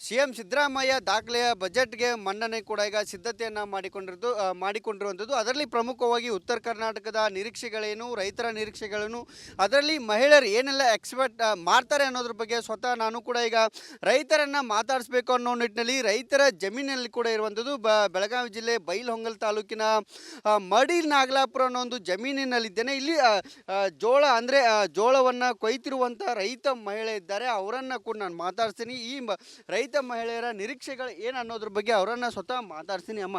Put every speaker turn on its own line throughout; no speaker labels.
CM Siddaramaiah ದಾಖಲೆಯ ಬಜೆಟ್ಗೆ ಮನ್ನಣೆ ಕೂಡ ಈಗ ಸಿದ್ಧತೆಯನ್ನು ಮಾಡಿಕೊಂಡಿರುವಂಥದ್ದು. ಅದರಲ್ಲಿ ಪ್ರಮುಖವಾಗಿ ಉತ್ತರ ಕರ್ನಾಟಕದ ನಿರೀಕ್ಷೆಗಳೇನು, ರೈತರ ನಿರೀಕ್ಷೆಗಳೇನು, ಅದರಲ್ಲಿ ಮಹಿಳೆಯರು ಏನೆಲ್ಲ ಎಕ್ಸ್ಪೆಕ್ಟ್ ಮಾಡ್ತಾರೆ ಅನ್ನೋದ್ರ ಬಗ್ಗೆ ಸ್ವತಃ ನಾನು ಕೂಡ ಈಗ ರೈತರನ್ನು ಮಾತಾಡಿಸ್ಬೇಕು ಅನ್ನೋ ನಿಟ್ಟಿನಲ್ಲಿ ರೈತರ ಜಮೀನಲ್ಲಿ ಕೂಡ ಇರುವಂಥದ್ದು. ಬೆಳಗಾವಿ ಜಿಲ್ಲೆ ಬೈಲಹೊಂಗಲ ತಾಲೂಕಿನ ಮಡಿಲ್ ನಾಗಲಾಪುರ ಅನ್ನೋ ಒಂದು ಜಮೀನಿನಲ್ಲಿದ್ದೇನೆ. ಇಲ್ಲಿ ಜೋಳ ಅಂದರೆ ಜೋಳವನ್ನು ಕೊಯ್ತಿರುವಂಥ ರೈತ ಮಹಿಳೆ ಇದ್ದಾರೆ, ಅವರನ್ನು ಕೂಡ ನಾನು ಮಾತಾಡ್ತೀನಿ. ಈ ರೈತ ಮಹಿಳೆಯರ ನಿರೀಕ್ಷೆಗಳು ಏನು ಅನ್ನೋದ್ರ ಬಗ್ಗೆ ಅವರನ್ನು ಸ್ವತಃ ಮಾತಾಡ್ತೀನಿ. ಅಮ್ಮ,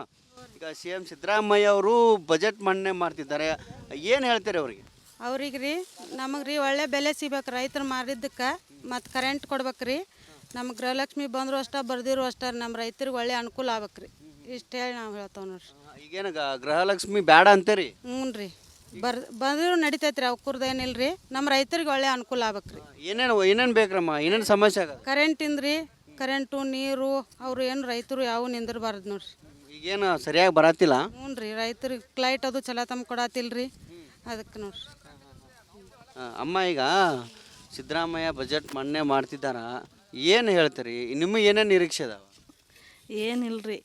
ಈಗ ಸಿಎಂ ಸಿದ್ದರಾಮಯ್ಯ ಅವರು ಬಜೆಟ್ ಮಂಡನೆ ಮಾಡ್ತಿದ್ದಾರೆ, ಏನು ಹೇಳ್ತಾರೆ ಅವರಿಗೆ?
ಅವ್ರಿಗೆ ರೀ ನಮಗೆ ರೀ ಒಳ್ಳೆ ಬೆಲೆ ಸಿಗ್ಬೇಕು, ರೈತರು ಮಾಡಿದ್ದಕ್ಕೆ ಮತ್ತು ಕರೆಂಟ್ ಕೊಡ್ಬೇಕು ರೀ. ನಮ್ಗೆ ಗೃಹಲಕ್ಷ್ಮಿ ಬಂದರು ಅಷ್ಟೇ, ಬರ್ದಿರು ಅಷ್ಟೇ, ನಮ್ಮ ರೈತರಿಗೆ ಒಳ್ಳೆ ಅನುಕೂಲ ಆಗ್ಬೇಕು ರೀ. ಇಷ್ಟು ಹೇಳಿ ನಾವು ಹೇಳ್ತೇವೆ ನೋಡ್ರಿ.
ಈಗೇನು ಗೃಹಲಕ್ಷ್ಮಿ ಬೇಡ ಅಂತೀರಿ?
ಹ್ಞೂ ರೀ, ಬಂದರೂ ನಡಿತೈತೆ ರೀ, ಅವ್ಕೂರ್ದು ಏನಿಲ್ಲ ರೀ. ನಮ್ಮ ರೈತರಿಗೆ ಒಳ್ಳೆ ಅನುಕೂಲ ಆಗ್ಬೇಕು ರೀ.
ಏನೇನು ಬೇಕ್ರಮ್ಮ? ಏನೇನು ಸಮಸ್ಯೆ ಆಗ?
ಕರೆಂಟಿಂದ ರೀ, ಕರೆಂಟು ನೀರು ಅವರು ಏನು ರೈತರು ಯಾವ ನಿಂದಿರಬಾರ್ದು ನೋಡ್ರಿ.
ಈಗೇನು ಸರಿಯಾಗಿ ಬರತ್ತಿಲ್ಲ?
ಹ್ಞೂ ರೀ, ರೈತರಿಗೆ ಕ್ಲೈಟ್ ಅದು ಚಲೋ ತಮ್ಮ ಕೊಡತ್ತಿಲ್ಲ ರೀ, ಅದಕ್ಕೆ ನೋಡ್ರಿ.
ಅಮ್ಮ, ಈಗ ಸಿದ್ದರಾಮಯ್ಯ ಬಜೆಟ್ ಮಂಡನೆ ಮಾಡ್ತಿದ್ದಾರ, ಏನು ಹೇಳ್ತೀರಿ? ನಿಮಗೆ ಏನೇನು ನಿರೀಕ್ಷೆ ಅದಾವ?
ಏನಿಲ್ಲ ರೀ,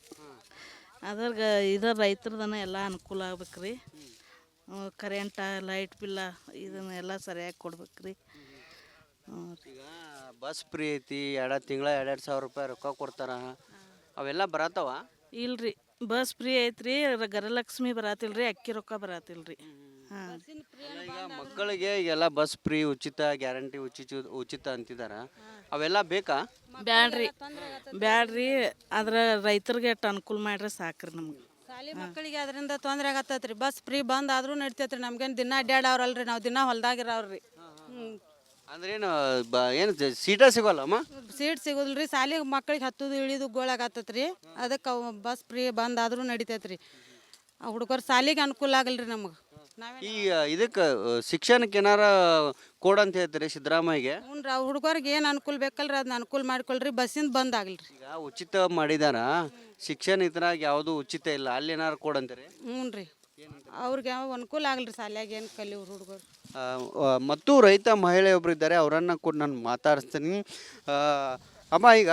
ಅದ್ರಾಗ ರೈತರದನ ಎಲ್ಲ ಅನುಕೂಲ ಆಗ್ಬೇಕು ರೀ. ಕರೆಂಟ, ಲೈಟ್ ಬಿಲ್ಲ ಇದನ್ನೆಲ್ಲ ಸರಿಯಾಗಿ ಕೊಡ್ಬೇಕು ರೀ.
ಈಗ ಬಸ್ ಫ್ರೀ ಐತಿ, 2 ಸಾವಿರ ರೊಕ್ಕ ಕೊಡ್ತಾರ, ಅವೆಲ್ಲ ಬರತ್ತವ?
ಇಲ್ರಿ, ಬಸ್ ಫ್ರೀ ಐತ್ರಿ, ಗೃಹಲಕ್ಷ್ಮಿ ಬರತ್ತಿಲ್ಲ ರೀ, ಅಕ್ಕಿ ರೊಕ್ಕ ಬರತ್ತಿಲ್ಲ ರೀ. ಹಾಂ,
ಈಗ ಮಕ್ಕಳಿಗೆ ಈಗೆಲ್ಲ ಬಸ್ ಫ್ರೀ, ಉಚಿತ, ಗ್ಯಾರಂಟಿ ಉಚಿತ ಅಂತಿದಾರ, ಅವೆಲ್ಲ ಬೇಕಾ?
ಬ್ಯಾಡ್ರಿ, ಅದ್ರ ರೈತರಿಗೆ ಅಷ್ಟು ಅನುಕೂಲ ಮಾಡ್ರೆ ಸಾಕ್ರಿ ನಮ್ಗೆ.
ಶಾಲಿ ಮಕ್ಕಳಿಗೆ ಅದರಿಂದ ತೊಂದರೆ ಆಗತ್ತೈತ್ರಿ. ಬಸ್ ಫ್ರೀ ಬಂದ್ ಆದ್ರೂ ನಡಿತೈತ್ರಿ, ನಮ್ಗೇನು ದಿನ ಅಡ್ಡಾಡವ್ರಲ್ರಿ, ನಾವು ದಿನ ಹೊಲ್ದಾಗಿರವ್ರಿ.
ಅಂದ್ರೇನು ಏನು ಸೀಟ ಸಿಗೋಲ್ಲಮ್ಮ?
ಸೀಟ್ ಸಿಗೋದಿಲ್ರಿ, ಶಾಲಿ ಮಕ್ಕಳಿಗೆ ಹತ್ತುದು ಇಳಿದು ಗೋಳಾಗತ್ತೈತ್ರಿ. ಅದಕ್ಕೆ ಬಸ್ ಫ್ರೀ ಬಂದ್ ಆದ್ರೂ ನಡಿತೈತ್ರಿ. ಹುಡುಗರು ಶಾಲಿಗೆ ಅನುಕೂಲ ಆಗಲ್ರಿ ನಮಗೆ.
ಈ ಇದಕ್ಕೆ ಶಿಕ್ಷಣಕ್ಕೆ ಏನಾರ ಕೊಡಂತ ಹೇಳ್ತೀರಿ ಸಿದ್ದರಾಮಯ್ಯಗೆ?
ಹ್ಞೂ ರೀ, ಹುಡುಗರಿಗೆ ಏನು ಅನುಕೂಲ ಬೇಕಲ್ರಿ ಅದನ್ನ ಅನುಕೂಲ ಮಾಡ್ಕೊಳ್ರಿ, ಬಸ್ಸಿಂದ ಬಂದ್ ಆಗಲ್ರಿ.
ಈಗ ಉಚಿತ ಮಾಡಿದಾರ, ಶಿಕ್ಷಣ ಇದ್ರಾಗ ಯಾವುದು ಉಚಿತ ಇಲ್ಲ, ಅಲ್ಲಿ ಏನಾರು ಕೊಡಂತೀರಿ?
ಹ್ಞೂ ರೀ, ಅವ್ರಿಗೆ ಯಾವ ಅನುಕೂಲ ಆಗಲ್ರಿ, ಶಾಲ್ಯಾಗ ಏನು ಕಲಿಯೋರು ಹುಡುಗರು.
ಮತ್ತು ರೈತ ಮಹಿಳೆಯೊಬ್ರು ಇದ್ದಾರೆ, ಅವರನ್ನು ಕೂಡ ನಾನು ಮಾತಾಡಿಸ್ತೀನಿ. ಅಮ್ಮ, ಈಗ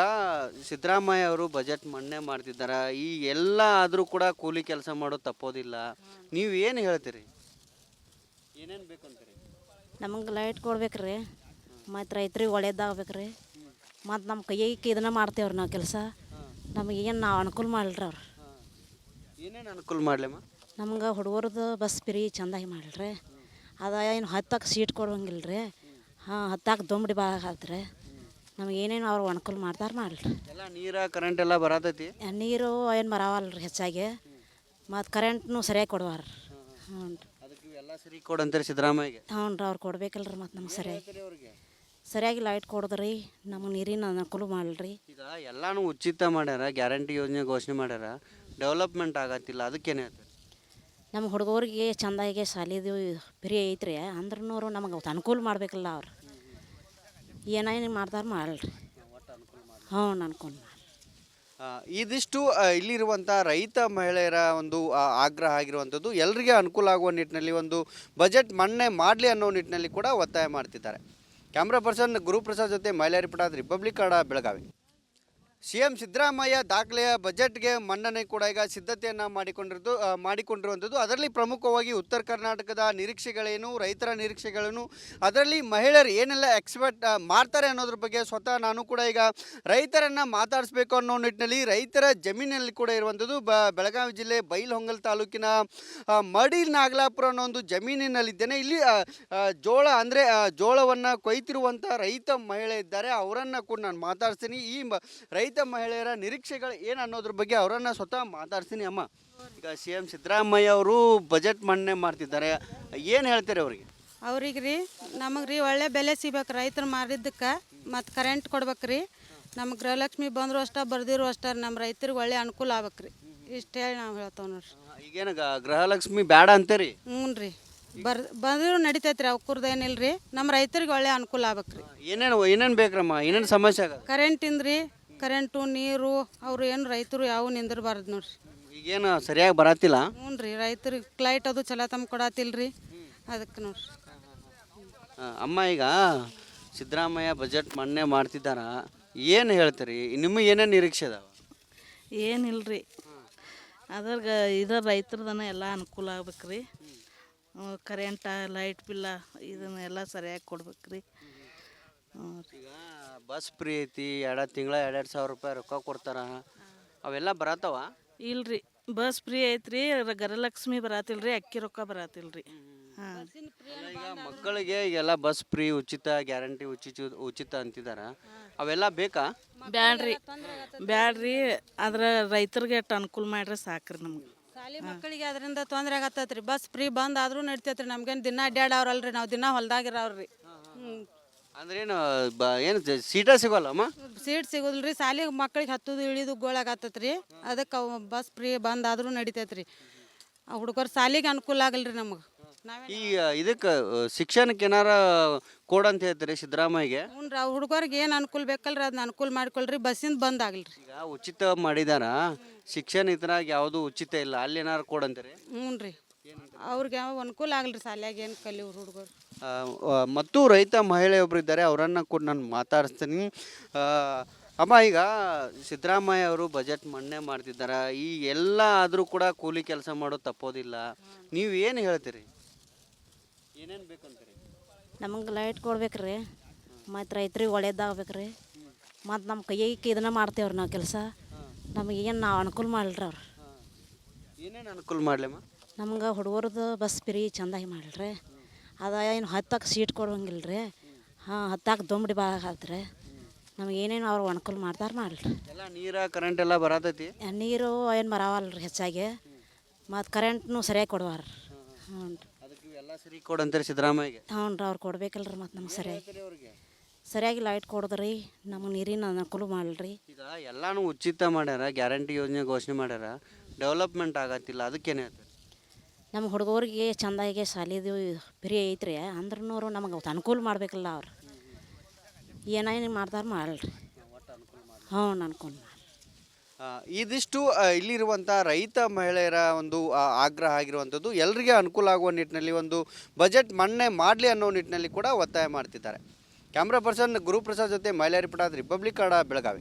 ಸಿದ್ದರಾಮಯ್ಯ ಅವರು ಬಜೆಟ್ ಮಂಡನೆ ಮಾಡ್ತಿದ್ದಾರೆ, ಈ ಎಲ್ಲ ಆದರೂ ಕೂಡ ಕೂಲಿ ಕೆಲಸ ಮಾಡೋದು ತಪ್ಪೋದಿಲ್ಲ, ನೀವು ಏನು ಹೇಳ್ತೀರಿ? ಏನೇನು ಬೇಕಂತೀರಿ?
ನಮಗೆ ಲೈಟ್ ಕೊಡ್ಬೇಕ್ರಿ, ಮತ್ತು ರೈತರಿಗೆ ಒಳ್ಳೇದಾಗ್ಬೇಕು ರೀ. ಮತ್ತು ನಮ್ಮ ಕೈಗೆ ಇದನ್ನ ಮಾಡ್ತೇವ್ರಿ ನಾವು ಕೆಲಸ, ನಮಗೇನು ನಾವು ಅನುಕೂಲ ಮಾಡಲ್ರಿ ಅವ್ರು.
ಏನೇನು ಅನುಕೂಲ ಮಾಡಲಮ್ಮ?
ನಮ್ಗೆ ಹುಡುಗರದು ಬಸ್ ಫ್ರೀ ಚೆಂದಾಗಿ ಮಾಡಲ್ರಿ. ಅದು ಏನು ಹತ್ತಕ್ಕೆ ಸೀಟ್ ಕೊಡುವಂಗಿಲ್ಲ ರೀ. ಹಾಂ, ಹತ್ತಕ್ಕೆ ದೊಂಬಡಿ ಭಾಳ ಆದ್ರೆ ನಮಗೇನೇನು ಅವ್ರು ಅನುಕೂಲ ಮಾಡ್ತಾರೆ ಮಾಡಲ್ರಿ.
ಎಲ್ಲ ನೀರು ಕರೆಂಟ್ ಎಲ್ಲ ಬರತೈತಿ?
ನೀರು ಏನು ಬರಾವಲ್ರಿ ಹೆಚ್ಚಾಗಿ, ಮತ್ತು ಕರೆಂಟ್ನು ಸರಿಯಾಗಿ ಕೊಡುವಾರ. ಹ್ಞೂ ರೀ,
ಅದಕ್ಕೆ ಎಲ್ಲ ಸರಿ ಕೊಡಂತಾರೆ ಸಿದ್ದರಾಮಯ್ಯಗೆ?
ಹ್ಞೂ ರೀ, ಅವ್ರು ಕೊಡ್ಬೇಕಲ್ರಿ. ಮತ್ತು ನಮ್ಗೆ ಸರಿಯಾಗಿ ಲೈಟ್ ಕೊಡೋದ್ರಿ, ನಮಗೆ ನೀರಿನ ಅನುಕೂಲ ಮಾಡಲ್ರಿ.
ಈಗ ಎಲ್ಲಾನು ಉಚಿತ ಮಾಡ್ಯಾರ, ಗ್ಯಾರಂಟಿ ಯೋಜನೆ ಘೋಷಣೆ ಮಾಡ್ಯಾರ, ಡೆವಲಪ್ಮೆಂಟ್ ಆಗತ್ತಿಲ್ಲ, ಅದಕ್ಕೇನು ಹೇಳ್ತಾರೆ?
ನಮ್ಮ ಹುಡುಗರಿಗೆ ಚೆಂದಾಗಿ ಶಾಲಿದು ಫ್ರೀ ಐತ್ರಿ, ಅಂದ್ರೂ ನಮಗೆ ಅನುಕೂಲ ಮಾಡಬೇಕಲ್ಲ. ಅವ್ರು ಏನೇನು ಮಾಡ್ತಾರೆ ಮಾಡಲ್ರಿ. ಹ್ಞೂ, ಅನುಕೂಲ ಮಾಡಿ.
ಇದಿಷ್ಟು ಇಲ್ಲಿರುವಂಥ ರೈತ ಮಹಿಳೆಯರ ಒಂದು ಆಗ್ರಹ ಆಗಿರುವಂಥದ್ದು. ಎಲ್ಲರಿಗೆ ಅನುಕೂಲ ಆಗುವ ನಿಟ್ಟಿನಲ್ಲಿ ಒಂದು ಬಜೆಟ್ ಮಂಡನೆ ಮಾಡಲಿ ಅನ್ನೋ ನಿಟ್ಟಿನಲ್ಲಿ ಕೂಡ ಒತ್ತಾಯ ಮಾಡ್ತಿದ್ದಾರೆ. ಕ್ಯಾಮ್ರಾ ಪರ್ಸನ್ ಗುರುಪ್ರಸಾದ್ ಜೊತೆ ಮೈಲಾರಿ ಪಟಾದ್, ರಿಪಬ್ಲಿಕ್ ಕನ್ನಡ, ಬೆಳಗಾವಿ. ಸಿಎಂ ಸಿದ್ದರಾಮಯ್ಯ ದಾಖಲೆಯ ಬಜೆಟ್ಗೆ ಮನ್ನಣೆ ಕೂಡ ಈಗ ಸಿದ್ಧತೆಯನ್ನು ಮಾಡಿಕೊಂಡಿರುವಂಥದ್ದು. ಅದರಲ್ಲಿ ಪ್ರಮುಖವಾಗಿ ಉತ್ತರ ಕರ್ನಾಟಕದ ನಿರೀಕ್ಷೆಗಳೇನು, ರೈತರ ನಿರೀಕ್ಷೆಗಳೇನು, ಅದರಲ್ಲಿ ಮಹಿಳೆಯರು ಏನೆಲ್ಲ ಎಕ್ಸ್ಪೆಕ್ಟ್ ಮಾಡ್ತಾರೆ ಅನ್ನೋದ್ರ ಬಗ್ಗೆ ಸ್ವತಃ ನಾನು ಕೂಡ ಈಗ ರೈತರನ್ನು ಮಾತಾಡಿಸ್ಬೇಕು ಅನ್ನೋ ನಿಟ್ಟಿನಲ್ಲಿ ರೈತರ ಜಮೀನಲ್ಲಿ ಕೂಡ ಇರುವಂಥದ್ದು. ಬೆಳಗಾವಿ ಜಿಲ್ಲೆ ಬೈಲಹೊಂಗಲ ತಾಲೂಕಿನ ಮಡಿಲ್ ನಾಗಲಾಪುರ ಅನ್ನೋ ಒಂದು ಜಮೀನಿನಲ್ಲಿದ್ದೇನೆ. ಇಲ್ಲಿ ಜೋಳ ಅಂದರೆ ಜೋಳವನ್ನು ಕೊಯ್ತಿರುವಂಥ ರೈತ ಮಹಿಳೆ ಇದ್ದಾರೆ, ಅವರನ್ನು ಕೂಡ ನಾನು ಮಾತಾಡ್ತೀನಿ. ಈ ರೈತ ಮಹಿಳೆಯರ ನಿರೀಕ್ಷೆಗಳು ಏನು ಅನ್ನೋದ್ರ ಬಗ್ಗೆ ಅವರನ್ನು ಸ್ವತಃ ಮಾತಾಡ್ತೀನಿ. ಅಮ್ಮ, ಈಗ ಸಿಎಂ ಸಿದ್ದರಾಮಯ್ಯ ಅವರು ಬಜೆಟ್ ಮಂಡನೆ ಮಾಡ್ತಿದ್ದಾರೆ, ಏನು ಹೇಳ್ತಾರೆ ಅವರಿಗೆ?
ಅವ್ರಿಗೆ ರೀ ನಮಗೆ ರೀ ಒಳ್ಳೆ ಬೆಲೆ ಸಿಗ್ಬೇಕು, ರೈತರು ಮಾಡಿದ್ದಕ್ಕೆ ಮತ್ತು ಕರೆಂಟ್ ಕೊಡ್ಬೇಕು ರೀ. ನಮ್ಗೆ ಗೃಹಲಕ್ಷ್ಮಿ ಬಂದರು ಅಷ್ಟೇ, ಬರ್ದಿರು ಅಷ್ಟೇ, ನಮ್ಮ ರೈತರಿಗೆ ಒಳ್ಳೆ ಅನುಕೂಲ ಆಗ್ಬೇಕು ರೀ. ಇಷ್ಟು ಹೇಳಿ ನಾವು ಹೇಳ್ತೇವೆ ನೋಡ್ರಿ.
ಈಗೇನು ಗೃಹಲಕ್ಷ್ಮಿ ಬೇಡ ಅಂತೀರಿ?
ಹ್ಞೂ ರೀ, ಬಂದರೂ ನಡಿತೈತ್ರಿ, ಅವ್ಕೂರ್ದು ಏನಿಲ್ಲ ರೀ. ನಮ್ಮ ರೈತರಿಗೆ ಒಳ್ಳೆ ಅನುಕೂಲ ಆಗ್ಬೇಕು ರೀ.
ಏನೇನು ಬೇಕ್ರಮ್ಮ? ಏನೇನು ಸಮಸ್ಯೆ ಆಗ?
ಕರೆಂಟಿಂದ ರೀ, ಕರೆಂಟು ನೀರು ಅವರು ಏನು ರೈತರು ಯಾವ ನಿಂದಿರಬಾರ್ದು ನೋಡ್ರಿ.
ಈಗೇನು ಸರಿಯಾಗಿ ಬರತ್ತಿಲ್ಲ?
ಹ್ಞೂ ರೀ, ರೈತರಿಗೆ ಕ್ಲೈಟ್ ಅದು ಚಲೋ ತಮ್ಮ ಕೊಡತ್ತಿಲ್ಲ ರೀ, ಅದಕ್ಕೆ ನೋಡ್ರಿ.
ಅಮ್ಮ, ಈಗ ಸಿದ್ದರಾಮಯ್ಯ ಬಜೆಟ್ ಮಂಡನೆ ಮಾಡ್ತಿದ್ದಾರ, ಏನು ಹೇಳ್ತೀರಿ ನಿಮಗೆ ಏನೇನು ನಿರೀಕ್ಷೆ ಅದಾವ?
ಏನಿಲ್ರಿ ಅದ್ರಾಗ ರೈತರದನ ಎಲ್ಲ ಅನುಕೂಲ ಆಗ್ಬೇಕ್ರಿ. ಕರೆಂಟ ಲೈಟ್ ಬಿಲ್ಲ ಇದನ್ನೆಲ್ಲ ಸರಿಯಾಗಿ ಕೊಡ್ಬೇಕ್ರಿ.
ಈಗ ಬಸ್ ಫ್ರೀ ಐತಿ, ತಿಂಗಳ 2,000 ರೂಪಾಯಿ ರೊಕ್ಕ ಕೊಡ್ತಾರ, ಅವೆಲ್ಲ ಬರತ್ತವ?
ಇಲ್ರಿ ಬಸ್ ಫ್ರೀ ಐತ್ರಿ, ಗೃಹಲಕ್ಷ್ಮಿ ಬರಾತಿಲ್ರಿ, ಅಕ್ಕಿ ರೊಕ್ಕ ಬರಾತಿಲ್ರಿ. ಹಾಂ
ಈಗ ಮಕ್ಕಳಿಗೆ ಈಗೆಲ್ಲ ಬಸ್ ಫ್ರೀ ಉಚಿತ, ಗ್ಯಾರಂಟಿ ಉಚಿತ ಅಂತಿದಾರ, ಅವೆಲ್ಲ ಬೇಕಾ?
ಬ್ಯಾಡ್ರಿ ಅದ್ರ ರೈತರಿಗೆ ಅಷ್ಟು ಅನುಕೂಲ ಮಾಡ್ರೆ ಸಾಕ್ರಿ ನಮ್ಗೆ.
ಶಾಲಿ ಮಕ್ಕಳಿಗೆ ಅದರಿಂದ ತೊಂದರೆ ಆಗತ್ತೈತ್ರಿ. ಬಸ್ ಫ್ರೀ ಬಂದ್ ಆದ್ರೂ ನಡಿತೈತ್ರಿ. ನಮ್ಗೇನು ದಿನ ಅಡ್ಡಾಡವ್ರಲ್ರಿ, ನಾವು ದಿನ ಹೊಲ್ದಾಗಿರವ್ರಿ.
ಅಂದ್ರೇನು ಏನು ಸೀಟ ಸಿಗೋಲ್ಲಮ್ಮ?
ಸೀಟ್ ಸಿಗೋದಿಲ್ರಿ. ಶಾಲೆಗೆ ಮಕ್ಳಿಗೆ ಹತ್ತುದು ಇಳಿದು ಗೋಳಾಗತ್ತೈತ್ರಿ. ಅದಕ್ಕೆ ಬಸ್ ಫ್ರೀ ಬಂದ್ ಆದ್ರೂ ನಡಿತೈತ್ರಿ. ಹುಡುಗರು ಶಾಲಿಗೆ ಅನುಕೂಲ ಆಗಲ್ರಿ ನಮಗೆ.
ಈ ಇದಕ್ಕೆ ಶಿಕ್ಷಣಕ್ಕೆ ಏನಾರ ಕೊಡಂತ ಹೇಳ್ತೀರಿ ಸಿದ್ದರಾಮಯ್ಯಗೆ?
ಹ್ಞೂ ರೀ, ಹುಡುಗರಿಗೆ ಏನು ಅನುಕೂಲ ಬೇಕಲ್ರಿ ಅದನ್ನ ಅನುಕೂಲ ಮಾಡ್ಕೊಳ್ರಿ. ಬಸ್ಸಿಂದ ಬಂದ್ ಆಗಲ್ರಿ.
ಈಗ ಉಚಿತ ಮಾಡಿದಾರ, ಶಿಕ್ಷಣ ಇದ್ರಾಗ ಯಾವುದು ಉಚಿತ ಇಲ್ಲ, ಅಲ್ಲಿ ಏನಾರು ಕೊಡಂತೀರಿ?
ಹ್ಞೂ ರೀ, ಅವ್ರಿಗೆ ಯಾವ ಅನುಕೂಲ ಆಗಲ್ರಿ. ಶಾಲ್ಯಾಗ ಏನು ಕಲಿಯೋರು ಹುಡುಗರು.
ಮತ್ತು ರೈತ ಮಹಿಳೆಯೊಬ್ಬರು ಇದ್ದಾರೆ, ಅವರನ್ನು ಕೂಡ ನಾನು ಮಾತಾಡಿಸ್ತೀನಿ. ಅಮ್ಮ, ಈಗ ಸಿದ್ದರಾಮಯ್ಯ ಅವರು ಬಜೆಟ್ ಮಂಡನೆ ಮಾಡ್ತಿದ್ದಾರೆ, ಈ ಎಲ್ಲ ಆದರೂ ಕೂಡ ಕೂಲಿ ಕೆಲಸ ಮಾಡೋದು ತಪ್ಪೋದಿಲ್ಲ, ನೀವು ಏನು ಹೇಳ್ತೀರಿ? ಏನೇನು ಬೇಕಂತೀರಿ?
ನಮಗೆ ಲೈಟ್ ಕೊಡ್ಬೇಕ್ರಿ, ಮತ್ತು ರೈತ್ರಿಗೆ ಒಳ್ಳೇದಾಗ್ಬೇಕ್ರಿ, ಮತ್ತು ನಮ್ಮ ಕೈಗೆ ಇದನ್ನ ಮಾಡ್ತೇವ್ರಿ ನಾವು ಕೆಲಸ. ನಮಗೇನು ನಾವು ಅನುಕೂಲ ಮಾಡಲ್ರಿ ಅವ್ರು.
ಏನೇನು ಅನುಕೂಲ ಮಾಡಲಮ್ಮ?
ನಮ್ಗೆ ಹುಡುಗರದು ಬಸ್ ಫ್ರೀ ಚೆಂದಾಗಿ ಮಾಡಲ್ರಿ. ಅದು ಏನು ಹತ್ತಕ್ಕೆ ಸೀಟ್ ಕೊಡೋಂಗಿಲ್ಲ ರೀ. ಹಾಂ, ಹತ್ತಕ್ಕೆ ದೊಂಬಡಿ ಭಾಳ ಆತ್ರಿ. ನಮ್ಗೆ ಏನೇನು ಅವ್ರು ಅನುಕೂಲ ಮಾಡ್ತಾರೆ ಮಾಡಲ್ರಿ.
ಎಲ್ಲ ನೀರು ಕರೆಂಟ್ ಎಲ್ಲ ಬರತೈತಿ?
ನೀರು ಏನು ಬರಾವಲ್ರಿ ಹೆಚ್ಚಾಗಿ, ಮತ್ತು ಕರೆಂಟ್ನು ಸರಿಯಾಗಿ ಕೊಡುವಾರ. ಹ್ಞೂ ರೀ,
ಅದಕ್ಕೆ ಎಲ್ಲ ಸರಿ ಕೊಡಂತೀರಿ ಸಿದ್ದರಾಮಯ್ಯಗೆ?
ಹ್ಞೂ ರೀ, ಅವ್ರು ಕೊಡ್ಬೇಕಲ್ರಿ. ಮತ್ತು ನಮ್ಗೆ
ಅವ್ರಿಗೆ
ಸರಿಯಾಗಿ ಲೈಟ್ ಕೊಡೋದ್ರಿ, ನಮಗೆ ನೀರಿನ ಅನುಕೂಲ ಮಾಡಲ್ರಿ.
ಈಗ ಎಲ್ಲಾನು ಉಚಿತ ಮಾಡ್ಯಾರ, ಗ್ಯಾರಂಟಿ ಯೋಜನೆ ಘೋಷಣೆ ಮಾಡ್ಯಾರ, ಡೆವಲಪ್ಮೆಂಟ್ ಆಗತ್ತಿಲ್ಲ, ಅದಕ್ಕೇನು ಹೇಳ್ತಾರೆ?
ನಮ್ಮ ಹುಡುಗರಿಗೆ ಚೆಂದಾಗಿ ಶಾಲಿದು ಫ್ರೀ ಐತ್ರಿ, ಅಂದ್ರೂ ನಮಗೆ ಅನುಕೂಲ ಮಾಡಬೇಕಲ್ಲ ಅವ್ರು. ಏನೇನು ಮಾಡ್ತಾರೆ ಮಾಡಲ್ರಿ. ಹ್ಞೂ, ಅನುಕೂಲ ಮಾಡಿ.
ಇದಿಷ್ಟು ಇಲ್ಲಿರುವಂಥ ರೈತ ಮಹಿಳೆಯರ ಒಂದು ಆಗ್ರಹ ಆಗಿರುವಂಥದ್ದು. ಎಲ್ಲರಿಗೆ ಅನುಕೂಲ ಆಗುವ ನಿಟ್ಟಿನಲ್ಲಿ ಒಂದು ಬಜೆಟ್ ಮಂಡನೆ ಮಾಡಲಿ ಅನ್ನೋ ನಿಟ್ಟಿನಲ್ಲಿ ಕೂಡ ಒತ್ತಾಯ ಮಾಡ್ತಿದ್ದಾರೆ. ಕ್ಯಾಮ್ರಾ ಪರ್ಸನ್ ಗುರುಪ್ರಸಾದ್ ಜೊತೆ ಮೈಲಾರಿ ಪುಟಾದ್, ರಿಪಬ್ಲಿಕ್ ಕನ್ನಡ, ಬೆಳಗಾವಿ.